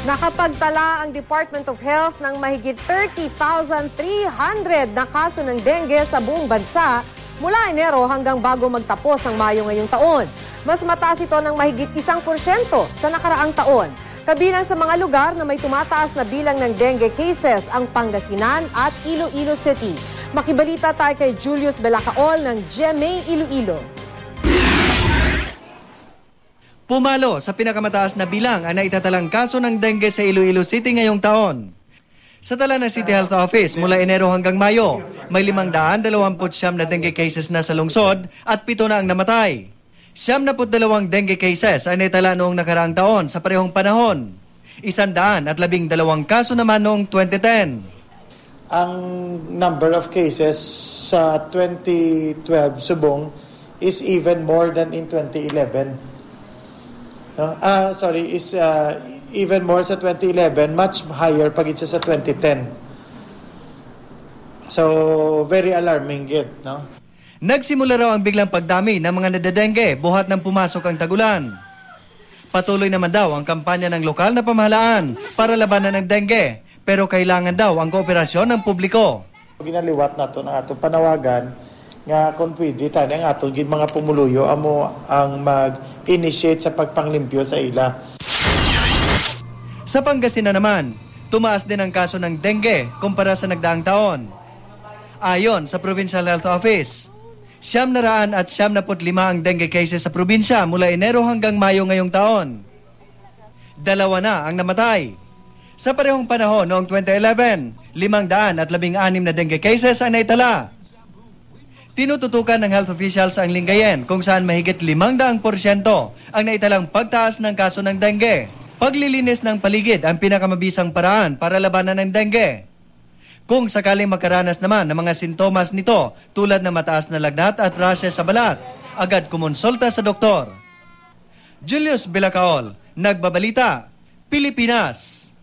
Nakapagtala ang Department of Health ng mahigit 30,300 na kaso ng dengue sa buong bansa mula Enero hanggang bago magtapos ang Mayo ngayong taon. Mas mataas ito ng mahigit 1% sa nakaraang taon. Kabilang sa mga lugar na may tumataas na bilang ng dengue cases ang Pangasinan at Iloilo City. Makibalita tayo kay Julius Belacaol ng GMA Iloilo. Pumalo sa pinakamataas na bilang ang naitatalang kaso ng dengue sa Iloilo City ngayong taon. Sa tala ng City Health Office mula Enero hanggang Mayo, may 529 na dengue cases na sa lungsod at 7 na ang namatay. 72 dengue cases ay naitala noong nakaraang taon sa parehong panahon. 112 kaso naman noong 2010. Ang number of cases sa 2012 subong is even more than in 2011. Even more sa 2011, much higher pag isa sa 2010. So, very alarming yet, no? Nagsimula raw ang biglang pagdami ng mga nadadengue buhat ng pumasok ang tagulan. Patuloy naman daw ang kampanya ng lokal na pamahalaan para labanan ng dengue, pero kailangan daw ang kooperasyon ng publiko. Ginaliwat nato ng atong panawagan nga kung pwede tayo ang atong mga pumuluyo amo ang mag-initiate sa pagpanglimpyo sa ila. Sa Pangasinan naman, tumaas din ang kaso ng dengue kumpara sa nagdaang taon. Ayon sa Provincial Health Office, 975 ang dengue cases sa probinsya mula Enero hanggang Mayo ngayong taon. 2 na ang namatay. Sa parehong panahon noong 2011, 516 na dengue cases ang naitala. Tinututukan ng health officials ang Lingayen kung saan mahigit 500% ang naitalang pagtaas ng kaso ng dengue. Paglilinis ng paligid ang pinakamabisang paraan para labanan ng dengue. Kung sakaling makaranas naman ng mga sintomas nito tulad ng mataas na lagnat at rashes sa balat, agad kumonsulta sa doktor. Julius Belacaol, Nagbabalita, Pilipinas.